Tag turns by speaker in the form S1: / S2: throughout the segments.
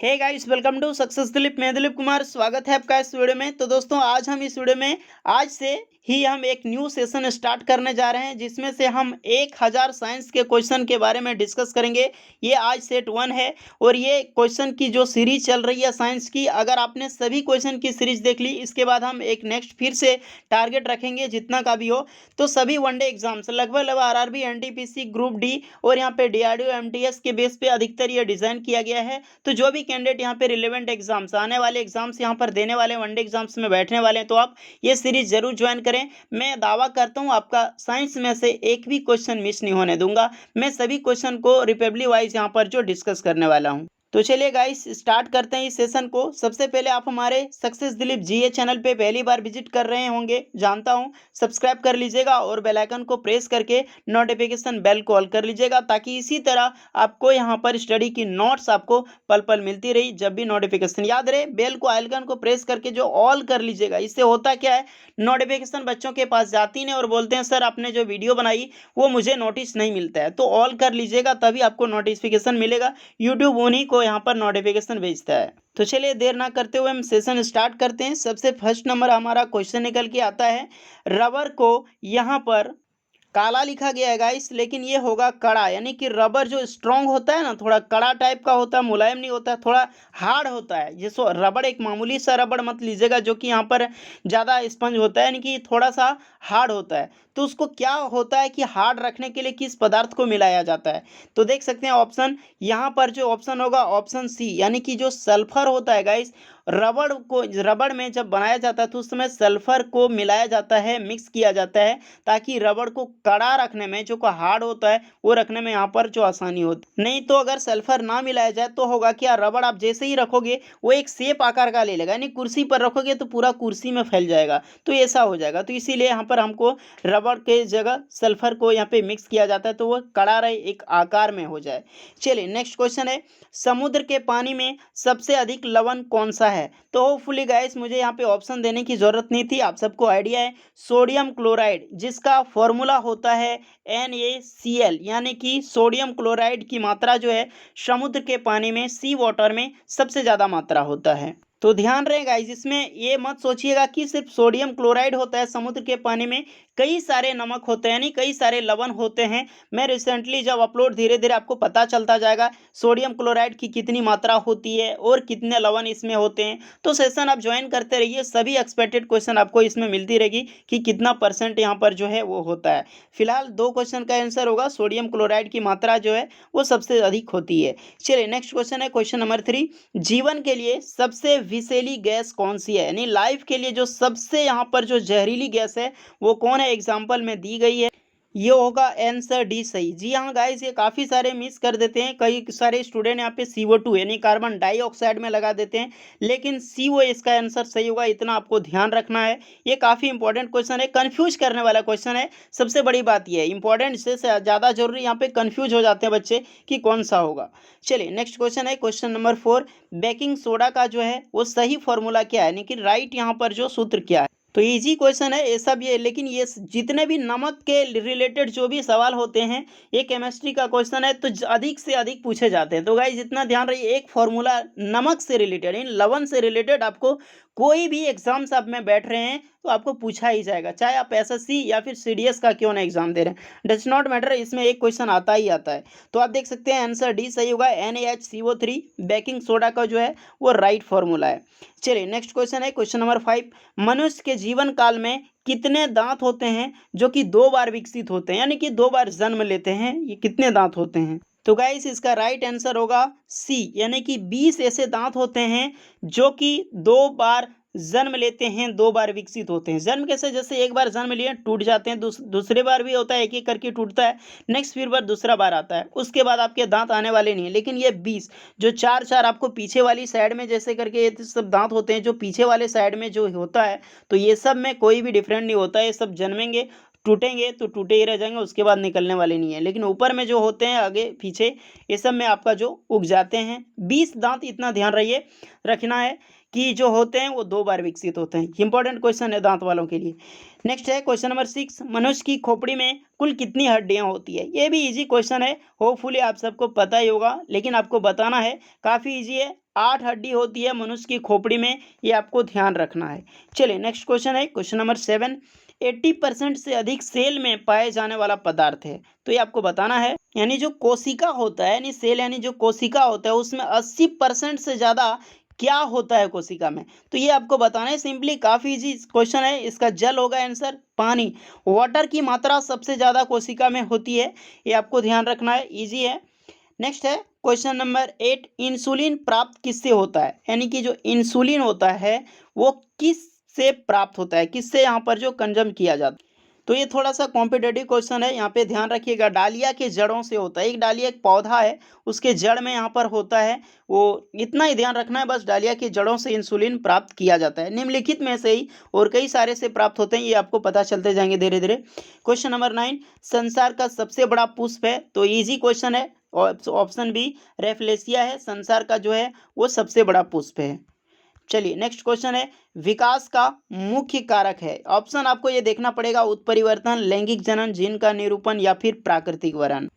S1: Hey guys, welcome to success Dilip. मैं दिलीप कुमार, स्वागत है आपका इस वीडियो में। तो दोस्तों, आज हम इस वीडियो में आज से ही हम एक न्यू सेशन स्टार्ट करने जा रहे हैं, जिसमें से हम 1000 साइंस के क्वेश्चन के बारे में डिस्कस करेंगे। ये आज सेट 1 है और ये क्वेश्चन की जो सीरीज चल रही है साइंस की, अगर आपने सभी क्वेश्चन की सीरीज देख ली, इसके बाद हम एक नेक्स्ट फिर से टारगेट रखेंगे जितना का भी हो। तो सभी वनडे एग्जाम्स लगभग आरआरबी, एनटीपीसी, ग्रुप डी और यहाँ पे डीआरडीओ, एमटीएस के बेस पे अधिकतर ये डिजाइन किया गया है। तो जो भी कैंडिडेट यहाँ पे रिलेवेंट एग्जाम्स, आने वाले एग्जाम्स यहाँ पर देने वाले, वनडे एग्जाम्स में बैठने वाले हैं, तो आप ये सीरीज जरूर ज्वाइन करें। मैं दावा करता हूँ आपका साइंस में से एक भी क्वेश्चन मिस नहीं होने दूंगा। मैं सभी क्वेश्चन को रिपेबली वाइज यहाँ पर जो डिस्कस करने वाला हूँ। तो चलिए गाइस, स्टार्ट करते हैं इस सेशन को। सबसे पहले आप हमारे सक्सेस दिलीप जीए चैनल पे पहली बार विजिट कर रहे होंगे, जानता हूं। सब्सक्राइब कर लीजिएगा और बेल आइकन को प्रेस करके नोटिफिकेशन बेल को ऑल कर लीजिएगा, ताकि इसी तरह आपको यहां पर स्टडी की नोट्स आपको पल पल मिलती रही। जब भी नोटिफिकेशन, याद रहे बेल को, आइकन को प्रेस करके जो ऑल कर लीजिएगा। इससे होता क्या है, नोटिफिकेशन बच्चों के पास जाती नहीं और बोलते हैं सर आपने जो वीडियो बनाई वो मुझे नोटिस नहीं मिलता है। तो ऑल कर लीजिएगा, तभी आपको नोटिफिकेशन मिलेगा। यूट्यूब उन्हीं को यहाँ पर नोटिफिकेशन भेजता है। तो चलिए देर ना करते हुए हम सेशन स्टार्ट करते हैं। सबसे फर्स्ट नंबर हमारा क्वेश्चन निकल के आता है, रबर को यहाँ पर काला लिखा गया है गाइस, लेकिन ये होगा कड़ा। यानी कि रबर जो स्ट्रांग होता है ना, थोड़ा कड़ा टाइप का होता है, मुलायम नहीं होता है, थोड़ा हार्ड होता है। जैसो रबड़, एक मामूली सा रबड़ मत लीजिएगा जो कि यहाँ पर ज़्यादा स्पंज होता है, यानी कि थोड़ा सा हार्ड होता है। तो उसको क्या होता है कि हार्ड रखने के लिए किस पदार्थ को मिलाया जाता है? तो देख सकते हैं ऑप्शन, यहाँ पर जो ऑप्शन होगा ऑप्शन सी, यानी कि जो सल्फर होता है गाइस, रबड़ में जब बनाया जाता है तो उस समय सल्फर को मिलाया जाता है, मिक्स किया जाता है, ताकि रबड़ को कड़ा रखने में, जो हार्ड होता है वो रखने में यहाँ पर जो आसानी होती। नहीं तो अगर सल्फर ना मिलाया जाए तो होगा क्या, रबड़ आप जैसे ही रखोगे वो एक शेप आकार का ले लेगा, यानी कुर्सी पर रखोगे तो पूरा कुर्सी में फैल जाएगा, तो ऐसा हो जाएगा। तो इसीलिए यहाँ पर हमको रबड़ के जगह सल्फर को यहाँ पे मिक्स किया जाता है, तो वो कड़ा रहे, एक आकार में हो जाए। चलिए नेक्स्ट क्वेश्चन है, समुद्र के पानी में सबसे अधिक लवण कौन सा है? तो होपफुली गाइस, मुझे यहाँ पे ऑप्शन देने की जरूरत नहीं थी, आप सबको आइडिया है, सोडियम क्लोराइड, जिसका फॉर्मूला होता है NaCl, यानी कि सोडियम क्लोराइड की मात्रा जो है समुद्र के पानी में, सी वाटर में सबसे ज्यादा मात्रा होता है। तो ध्यान रहे गाइस, इसमें ये मत सोचिएगा कि सिर्फ सोडियम क्लोराइड होता है समुद्र के पानी में, कई सारे नमक होते हैं, यानी कई सारे लवण होते हैं। मैं रिसेंटली जब अपलोड, धीरे धीरे आपको पता चलता जाएगा सोडियम क्लोराइड की कितनी मात्रा होती है और कितने लवण इसमें होते हैं। तो सेशन आप ज्वाइन करते रहिए, सभी एक्सपेक्टेड क्वेश्चन आपको इसमें मिलती रहेगी कि कितना परसेंट यहाँ पर जो है वो होता है। फिलहाल 2 क्वेश्चन का आंसर होगा, सोडियम क्लोराइड की मात्रा जो है वो सबसे अधिक होती है। चलिए नेक्स्ट क्वेश्चन है, क्वेश्चन नंबर 3, जीवन के लिए सबसे विषैली गैस कौन सी है? यानी लाइफ के लिए जो सबसे यहाँ पर जो जहरीली गैस है वो कौन है? एग्जाम्पल में दी गई है, ये होगा आंसर डी सही। जी हाँ गाइस, ये काफ़ी सारे मिस कर देते हैं, कई सारे स्टूडेंट यहाँ पे CO2 यानी कार्बन डाइऑक्साइड में लगा देते हैं, लेकिन CO इसका आंसर सही होगा, इतना आपको ध्यान रखना है। ये काफ़ी इंपॉर्टेंट क्वेश्चन है, कंफ्यूज करने वाला क्वेश्चन है। सबसे बड़ी बात यह है, इंपॉर्टेंट से ज़्यादा जरूरी, यहाँ पे कंफ्यूज हो जाते हैं बच्चे कि कौन सा होगा। चलिए नेक्स्ट क्वेश्चन है, क्वेश्चन नंबर 4, बेकिंग सोडा का जो है वो सही फॉर्मूला क्या है? यानी कि राइट यहाँ पर जो सूत्र क्या है? तो इजी क्वेश्चन है ये सब, ये लेकिन ये जितने भी नमक के रिलेटेड जो भी सवाल होते हैं, ये केमिस्ट्री का क्वेश्चन है, तो अधिक से अधिक पूछे जाते हैं। तो गाइस जितना ध्यान रखिए, एक फॉर्मूला नमक से रिलेटेड, इन लवण से रिलेटेड आपको कोई भी एग्जाम्स आप में बैठ रहे हैं तो आपको पूछा ही जाएगा, चाहे आप SSC या फिर CDS का क्यों ना एग्जाम दे रहे हैं, डज नॉट मैटर, इसमें एक क्वेश्चन आता ही आता है। तो आप देख सकते हैं आंसर डी सही होगा, NaHCO3 बेकिंग सोडा का जो है वो राइट फॉर्मूला है। चलिए नेक्स्ट क्वेश्चन है, क्वेश्चन नंबर 5, मनुष्य के जीवन काल में कितने दांत होते हैं जो कि 2 बार विकसित होते हैं, यानी कि 2 बार जन्म लेते हैं? ये कितने दांत होते हैं? तो गाइस इसका राइट आंसर होगा सी, यानी कि 20 ऐसे दांत होते हैं जो कि 2 बार जन्म लेते हैं, 2 बार विकसित होते हैं। जन्म कैसे? जैसे एक बार जन्म लिए टूट जाते हैं, दूसरे बार भी होता है, एक एक करके टूटता है, नेक्स्ट फिर बार दूसरा बार आता है, उसके बाद आपके दांत आने वाले नहीं है। लेकिन ये 20 जो 4 आपको पीछे वाली साइड में जैसे करके ये सब दांत होते हैं जो पीछे वाले साइड में जो होता है, तो ये सब में कोई भी डिफरेंट नहीं होता है, ये सब जन्मेंगे, टूटेंगे तो टूटे ही रह जाएंगे, उसके बाद निकलने वाले नहीं है। लेकिन ऊपर में जो होते हैं आगे पीछे, ये सब में आपका जो उग जाते हैं 20 दांत, इतना ध्यान रहिए, रखना है कि जो होते हैं वो 2 बार विकसित होते हैं। इंपॉर्टेंट क्वेश्चन है दांत वालों के लिए। नेक्स्ट है क्वेश्चन नंबर 6, मनुष्य की खोपड़ी में कुल कितनी हड्डियां होती है? ये भी इजी क्वेश्चन है, होपफुली आप सबको पता ही होगा, लेकिन आपको बताना है, काफ़ी इजी है, 8 हड्डी होती है मनुष्य की खोपड़ी में, ये आपको ध्यान रखना है। चलिए नेक्स्ट क्वेश्चन है, क्वेश्चन नंबर 7, 80% से अधिक सेल में पाए जाने वाला पदार्थ है, तो ये आपको बताना है। यानी जो कोशिका होता है, यानी सेल यानी जो कोशिका होता है, उसमें 80% से ज़्यादा क्या होता है कोशिका में, तो ये आपको बताना है। सिंपली काफ़ी इजी क्वेश्चन है, इसका जल होगा आंसर, पानी, वाटर की मात्रा सबसे ज़्यादा कोशिका में होती है, ये आपको ध्यान रखना है, इजी है। नेक्स्ट है क्वेश्चन नंबर 8, इंसुलिन प्राप्त किससे होता है, यानी कि जो इंसुलिन होता है वो किस से प्राप्त होता है, किससे यहाँ पर जो कंज्यूम किया जाता है। तो ये थोड़ा सा कॉम्पिटेटिव क्वेश्चन है, यहाँ पे ध्यान रखिएगा, डालिया के जड़ों से होता है। एक डालिया एक पौधा है, उसके जड़ में यहाँ पर होता है, वो इतना ही ध्यान रखना है बस, डालिया की जड़ों से इंसुलिन प्राप्त किया जाता है। निम्नलिखित में से ही और कई सारे से प्राप्त होते हैं, ये आपको पता चलते जाएंगे धीरे धीरे। क्वेश्चन नंबर 9, संसार का सबसे बड़ा पुष्प है, तो इजी क्वेश्चन है, ऑप्शन बी रेफलेसिया है, संसार का जो है वो सबसे बड़ा पुष्प है। चलिए नेक्स्ट क्वेश्चन है, विकास का मुख्य कारक है, ऑप्शन आपको ये देखना पड़ेगा, उत्परिवर्तन, लैंगिक जनन, जीन का निरूपण या फिर प्राकृतिक वरण।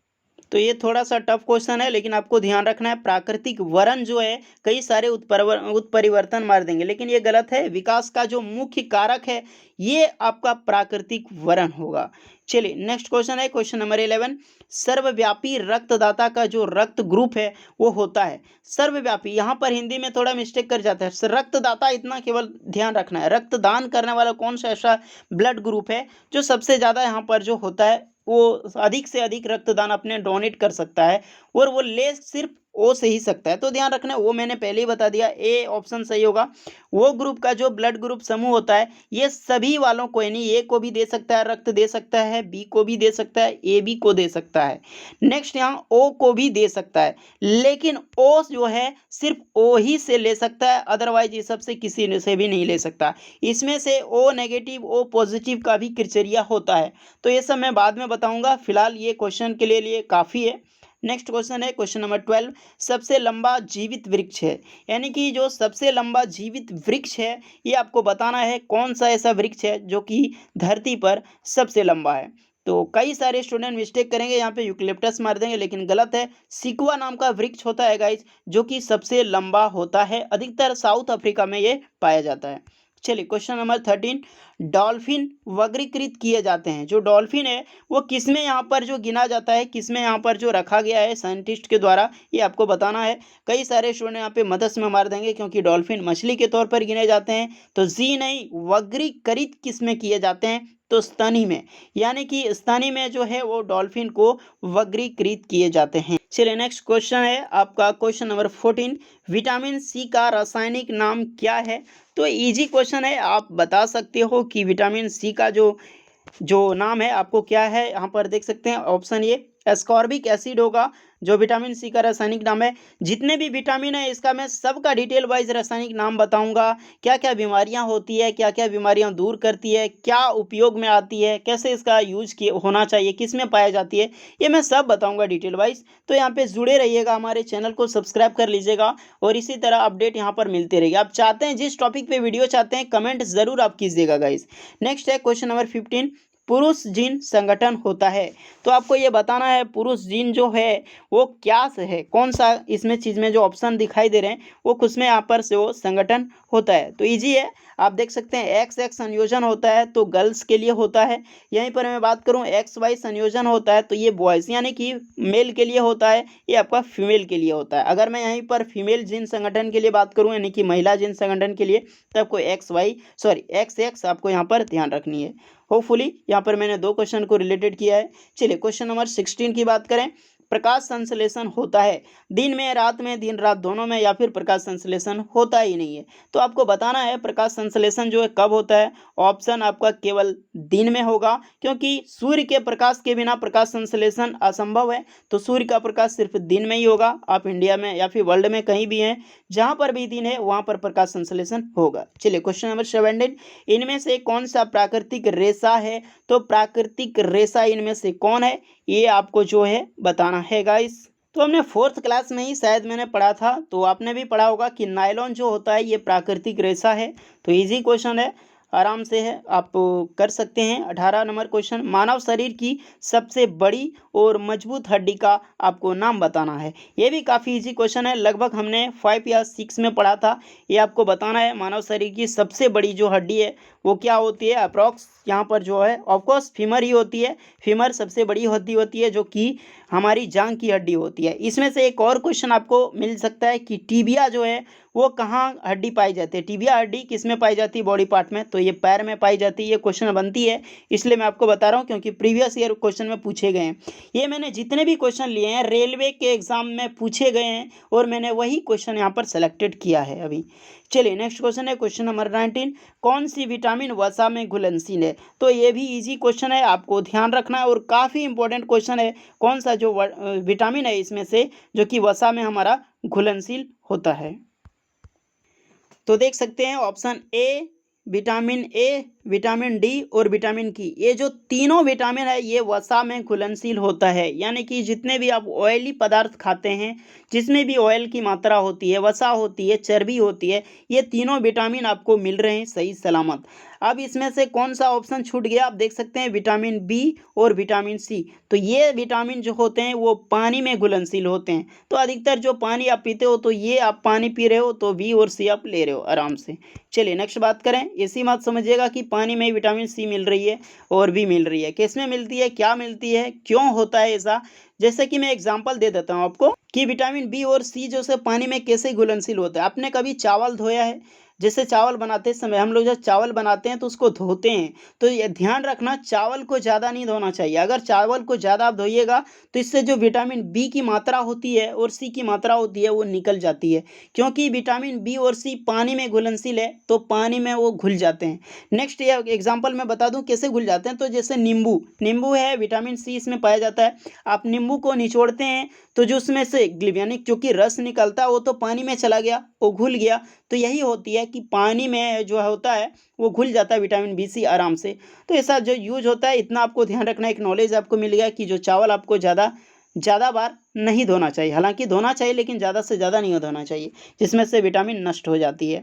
S1: तो ये थोड़ा सा टफ क्वेश्चन है, लेकिन आपको ध्यान रखना है, प्राकृतिक वरण जो है कई सारे उत्परिवर्तन मार देंगे, लेकिन ये गलत है। विकास का जो मुख्य कारक है ये आपका प्राकृतिक वरण होगा। चलिए नेक्स्ट क्वेश्चन है, क्वेश्चन नंबर 11, सर्वव्यापी रक्तदाता का जो रक्त ग्रुप है वो होता है, सर्वव्यापी, यहाँ पर हिंदी में थोड़ा मिस्टेक कर जाता है, रक्तदाता इतना केवल ध्यान रखना है। रक्तदान करने वाला कौन सा ऐसा ब्लड ग्रुप है जो सबसे ज़्यादा यहाँ पर जो होता है वो अधिक से अधिक रक्तदान अपने डोनेट कर सकता है, और वो ले सिर्फ ओ से ही सकता है, तो ध्यान रखना है, वो मैंने पहले ही बता दिया, ए ऑप्शन सही होगा। वो ग्रुप का जो ब्लड ग्रुप समूह होता है ये सभी वालों को, यानी ए को भी दे सकता है, रक्त दे सकता है, बी को भी दे सकता है, ए बी को दे सकता है, नेक्स्ट यहाँ ओ को भी दे सकता है, लेकिन ओ जो है सिर्फ ओ ही से ले सकता है, अदरवाइज ये सबसे किसी से भी नहीं ले सकता। इसमें से ओ नेगेटिव ओ पॉजिटिव का भी क्राइटेरिया होता है, तो ये सब मैं बाद में बताऊंगा, फिलहाल ये क्वेश्चन के लिए काफ़ी है। नेक्स्ट क्वेश्चन है, क्वेश्चन नंबर 12, सबसे लंबा जीवित वृक्ष है, यानी कि जो सबसे लंबा जीवित वृक्ष है ये आपको बताना है, कौन सा ऐसा वृक्ष है जो कि धरती पर सबसे लंबा है। तो कई सारे स्टूडेंट मिस्टेक करेंगे, यहाँ पे यूकलिप्टस मार देंगे, लेकिन गलत है, सिकुआ नाम का वृक्ष होता है गाइस, जो कि सबसे लंबा होता है, अधिकतर साउथ अफ्रीका में ये पाया जाता है। चलिए क्वेश्चन नंबर 13, डॉल्फिन वर्गीकृत किए जाते हैं, जो डॉल्फिन है वो किसमें यहाँ पर जो गिना जाता है, किसमें यहाँ पर जो रखा गया है साइंटिस्ट के द्वारा, ये आपको बताना है। कई सारे स्टूडेंट यहाँ पे मत्स्य में मार देंगे, क्योंकि डॉल्फिन मछली के तौर पर गिने जाते हैं, तो जी नहीं, वर्गीकृत किसमें किए जाते हैं, तो स्तनी में, यानी कि स्तनी में जो है वो डॉल्फिन को वर्गीकृत किए जाते हैं। चलिए नेक्स्ट क्वेश्चन है आपका, क्वेश्चन नंबर 14, विटामिन सी का रासायनिक नाम क्या है, तो इजी क्वेश्चन है, आप बता सकते हो कि विटामिन सी का जो नाम है आपको क्या है, यहाँ पर देख सकते हैं, ऑप्शन ए एस्कॉर्बिक एसिड होगा, जो विटामिन सी का रासायनिक नाम है। जितने भी विटामिन है इसका मैं सबका डिटेल वाइज रासायनिक नाम बताऊंगा, क्या क्या बीमारियां होती है, क्या क्या बीमारियां दूर करती है, क्या उपयोग में आती है, कैसे इसका यूज होना चाहिए, किस में पाई जाती है, ये मैं सब बताऊंगा डिटेल वाइज। तो यहाँ पे जुड़े रहिएगा, हमारे चैनल को सब्सक्राइब कर लीजिएगा, और इसी तरह अपडेट यहाँ पर मिलते रहेगी। आप चाहते हैं जिस टॉपिक पे वीडियो चाहते हैं कमेंट जरूर आप कीजिएगा गाइस। नेक्स्ट है क्वेश्चन नंबर 15, पुरुष जीन संगठन होता है, तो आपको ये बताना है पुरुष जीन जो है वो क्या से है, कौन सा इसमें चीज़ में जो ऑप्शन दिखाई दे रहे हैं वो कुछ में यहाँ पर से वो संगठन होता है, तो इजी है, आप देख सकते हैं एक्स एक्स संयोजन होता है तो गर्ल्स के लिए होता है, यहीं पर मैं बात करूं एक्स वाई संयोजन होता है तो ये बॉयज़ यानी कि मेल के लिए होता है, ये आपका फीमेल के लिए होता है। अगर मैं यहीं पर फीमेल जीन संगठन के लिए बात करूं यानी कि महिला जीन संगठन के लिए, तो आपको एक्स एक्स आपको यहाँ पर ध्यान रखनी है। होपफुली यहाँ पर मैंने 2 क्वेश्चन को रिलेटेड किया है। चलिए क्वेश्चन नंबर 16 की बात करें, प्रकाश संश्लेषण होता है दिन में रात में, दिन रात दोनों में, या फिर प्रकाश संश्लेषण होता ही नहीं है, तो आपको बताना है प्रकाश संश्लेषण जो है कब होता है। ऑप्शन आपका केवल दिन में होगा, क्योंकि सूर्य के प्रकाश के बिना प्रकाश संश्लेषण असंभव है, तो सूर्य का प्रकाश सिर्फ दिन में ही होगा। आप इंडिया में या फिर वर्ल्ड में कहीं भी हैं, जहाँ पर भी दिन है वहाँ पर प्रकाश संश्लेषण होगा। चलिए क्वेश्चन नंबर 17, इनमें से कौन सा प्राकृतिक रेशा है, तो प्राकृतिक रेशा इनमें से कौन है, ये आपको जो है बताना है गाइस। तो हमने 4th क्लास में ही शायद मैंने पढ़ा था, तो आपने भी पढ़ा होगा कि नायलॉन जो होता है ये प्राकृतिक रेशा है, तो इजी क्वेश्चन है, आराम से है, आप कर सकते हैं। 18 नंबर क्वेश्चन, मानव शरीर की सबसे बड़ी और मजबूत हड्डी का आपको नाम बताना है। ये भी काफ़ी इजी क्वेश्चन है, लगभग हमने 5 या 6 में पढ़ा था। ये आपको बताना है मानव शरीर की सबसे बड़ी जो हड्डी है वो क्या होती है। अप्रॉक्स यहाँ पर जो है ऑफकोर्स फीमर ही होती है। फीमर सबसे बड़ी हड्डी होती है जो कि हमारी जांघ की हड्डी होती है। इसमें से एक और क्वेश्चन आपको मिल सकता है कि टीबिया जो है वो कहाँ हड्डी पाई जाती है। टीबिया हड्डी किस में पाई जाती है बॉडी पार्ट में, तो ये पैर में पाई जाती है। ये क्वेश्चन बनती है, इसलिए मैं आपको बता रहा हूँ क्योंकि प्रीवियस ईयर क्वेश्चन में पूछे गए हैं। ये मैंने जितने भी क्वेश्चन लिए हैं रेलवे के एग्जाम में पूछे गए हैं और मैंने वही क्वेश्चन यहाँ पर सेलेक्टेड किया है अभी। चलिए नेक्स्ट क्वेश्चन है क्वेश्चन नंबर 19, कौन सी विटामिन वसा में घुलनशील है। तो ये भी इजी क्वेश्चन है, आपको ध्यान रखना है और काफ़ी इंपॉर्टेंट क्वेश्चन है। कौन सा जो विटामिन है इसमें से जो कि वसा में हमारा घुलनशील होता है। तो देख सकते हैं ऑप्शन ए विटामिन डी और विटामिन की, ये जो तीनों विटामिन है ये वसा में घुलनशील होता है। यानी कि जितने भी आप ऑयली पदार्थ खाते हैं, जिसमें भी ऑयल की मात्रा होती है, वसा होती है, चर्बी होती है, ये तीनों विटामिन आपको मिल रहे हैं सही सलामत। अब इसमें से कौन सा ऑप्शन छूट गया, आप देख सकते हैं विटामिन बी और विटामिन सी। तो ये विटामिन जो होते हैं वो पानी में घुलनशील होते हैं। तो अधिकतर जो पानी आप पीते हो तो ये आप पानी पी रहे हो तो बी और सी आप ले रहे हो आराम से। चलिए नेक्स्ट बात करें, इसी बात समझिएगा कि पानी में विटामिन सी मिल रही है और भी मिल रही है। किस में मिलती है, क्या मिलती है, क्यों होता है ऐसा। जैसे कि मैं एग्जांपल दे देता हूँ आपको कि विटामिन बी और सी जो से पानी में कैसे घुलनशील होता है। आपने कभी चावल धोया है, जैसे चावल बनाते समय हम लोग जब चावल बनाते हैं तो उसको धोते हैं, तो ये ध्यान रखना चावल को ज़्यादा नहीं धोना चाहिए। अगर चावल को ज़्यादा आप धोइएगा तो इससे जो विटामिन बी की मात्रा होती है और सी की मात्रा होती है वो निकल जाती है, क्योंकि विटामिन बी और सी पानी में घुलनशील है तो पानी में वो घुल जाते हैं। नेक्स्ट ये एग्जाम्पल मैं बता दूं कैसे घुल जाते हैं। तो जैसे नींबू है, विटामिन सी इसमें पाया जाता है। आप नींबू को निचोड़ते हैं तो जो उसमें से यानी क्योंकि रस निकलता है वो तो पानी में चला गया, वो घुल गया। तो यही होती है कि पानी में जो होता है वो घुल जाता है विटामिन बी सी आराम से। तो ऐसा जो यूज होता है इतना आपको ध्यान रखना, एक नॉलेज आपको मिल गया कि जो चावल आपको ज़्यादा बार नहीं धोना चाहिए। हालांकि धोना चाहिए लेकिन ज़्यादा से ज़्यादा नहीं धोना चाहिए, जिसमें से विटामिन नष्ट हो जाती है।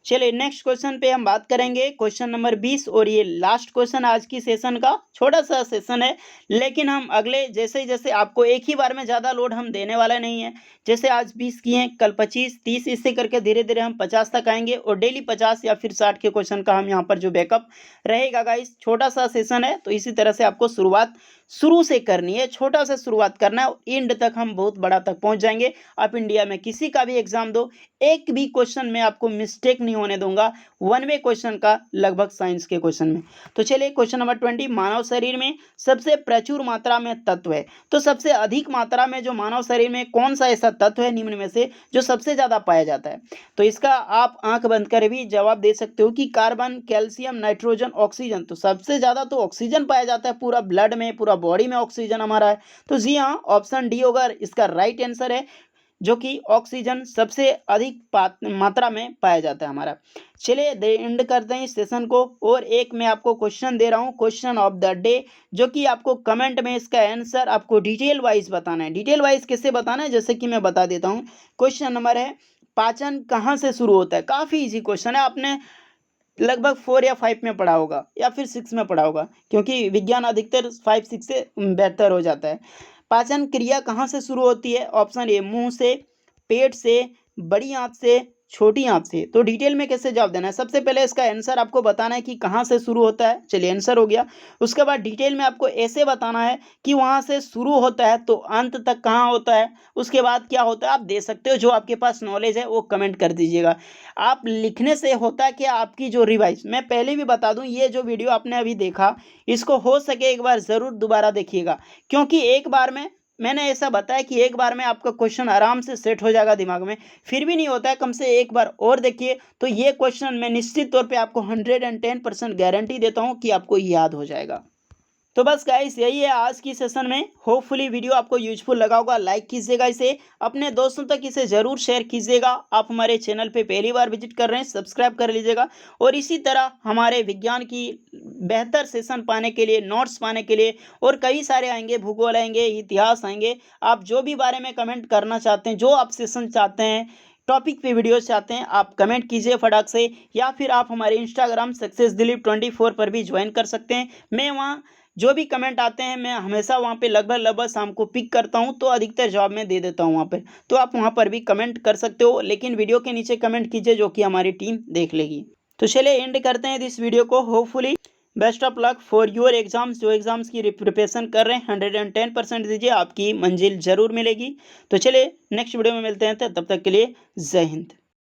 S1: चलिए नेक्स्ट क्वेश्चन पे हम बात करेंगे, क्वेश्चन नंबर 20, और ये लास्ट क्वेश्चन आज की सेशन का। छोटा सा सेशन है लेकिन हम अगले जैसे आपको एक ही बार में ज़्यादा लोड हम देने वाला नहीं है। जैसे आज 20 किए हैं, कल 25, 30, इससे करके धीरे धीरे हम 50 तक आएंगे और डेली 50 या फिर 60 के क्वेश्चन का हम यहाँ पर जो बैकअप रहेगा गाइस। छोटा सा सेशन है तो इसी तरह से आपको शुरुआत शुरू से करनी है, छोटा सा शुरुआत करना है, एंड तक हम बहुत बड़ा तक पहुँच जाएंगे। आप इंडिया में किसी का भी एग्जाम दो, एक भी क्वेश्चन में आपको मिस्टेक नहीं होने दूंगा, 1 वे क्वेश्चन का लगभग साइंस के क्वेश्चन में। तो चलिए क्वेश्चन नंबर 20, मानव शरीर में सबसे प्रचुर मात्रा में तत्व है। तो सबसे अधिक मात्रा में जो मानव शरीर में कौन सा ऐसा तत्व है निम्न में से जो सबसे ज्यादा पाया जाता है। तो इसका आप आंख बंद कर भी जवाब दे सकते हो कि कार्बन, कैल्शियम, नाइट्रोजन, ऑक्सीजन। तो सबसे ज्यादा तो ऑक्सीजन पाया जाता है, पूरा ब्लड में, पूरा बॉडी में ऑक्सीजन हमारा है। तो जी हाँ, ऑप्शन डी होगा इसका राइट आंसर है, जो कि ऑक्सीजन सबसे अधिक मात्रा में पाया जाता है हमारा। चलिए एंड करते हैं इस सेशन को, और एक मैं आपको क्वेश्चन दे रहा हूँ, क्वेश्चन ऑफ द डे, जो कि आपको कमेंट में इसका आंसर आपको डिटेल वाइज बताना है। डिटेल वाइज कैसे बताना है, जैसे कि मैं बता देता हूँ। क्वेश्चन नंबर है, पाचन कहाँ से शुरू होता है। काफ़ी इजी क्वेश्चन है, आपने लगभग 4 या 5 में पढ़ा होगा या फिर 6 में पढ़ा होगा, क्योंकि विज्ञान अधिकतर 5-6 से बेहतर हो जाता है। पाचन क्रिया कहाँ से शुरू होती है। ऑप्शन ए मुंह से, पेट से, बड़ी आंत से, छोटी आंत से। तो डिटेल में कैसे जवाब देना है, सबसे पहले इसका आंसर आपको बताना है कि कहाँ से शुरू होता है। चलिए आंसर हो गया। उसके बाद डिटेल में आपको ऐसे बताना है कि वहाँ से शुरू होता है तो अंत तक कहाँ होता है, उसके बाद क्या होता है। आप दे सकते हो, जो आपके पास नॉलेज है वो कमेंट कर दीजिएगा। आप लिखने से होता है कि आपकी जो रिवाइज, मैं पहले भी बता दूं, ये जो वीडियो आपने अभी देखा इसको हो सके एक बार ज़रूर दोबारा देखिएगा, क्योंकि एक बार में मैंने ऐसा बताया कि एक बार में आपका क्वेश्चन आराम से सेट हो जाएगा दिमाग में। फिर भी नहीं होता है, कम से एक बार और देखिए, तो ये क्वेश्चन मैं निश्चित तौर पे आपको 110% गारंटी देता हूँ कि आपको याद हो जाएगा। तो बस गाइस यही है आज की सेशन में। होपफुली वीडियो आपको यूजफुल लगा होगा। लाइक कीजिएगा, इसे अपने दोस्तों तक इसे ज़रूर शेयर कीजिएगा। आप हमारे चैनल पे पहली बार विजिट कर रहे हैं, सब्सक्राइब कर लीजिएगा। और इसी तरह हमारे विज्ञान की बेहतर सेशन पाने के लिए, नोट्स पाने के लिए, और कई सारे आएंगे, भूगोल आएंगे, इतिहास आएंगे। आप जो भी बारे में कमेंट करना चाहते हैं, जो आप सेशन चाहते हैं, टॉपिक पे वीडियो चाहते हैं आप कमेंट कीजिए फटाक से, या फिर आप हमारे इंस्टाग्राम सक्सेस दिलीप 24 पर भी ज्वाइन कर सकते हैं। मैं वहाँ जो भी कमेंट आते हैं मैं हमेशा वहाँ पे लगभग शाम को पिक करता हूँ, तो अधिकतर जवाब मैं दे देता हूँ वहाँ पर। तो आप वहाँ पर भी कमेंट कर सकते हो, लेकिन वीडियो के नीचे कमेंट कीजिए जो कि हमारी टीम देख लेगी। तो चलिए एंड करते हैं इस वीडियो को। Hopefully best of luck for your exams. जो एग्जाम्स की प्रिपरेशन कर रहे हैं 110% दीजिए, आपकी मंजिल जरूर मिलेगी। तो चलिए नेक्स्ट वीडियो में मिलते हैं, तब तक के लिए जय हिंद।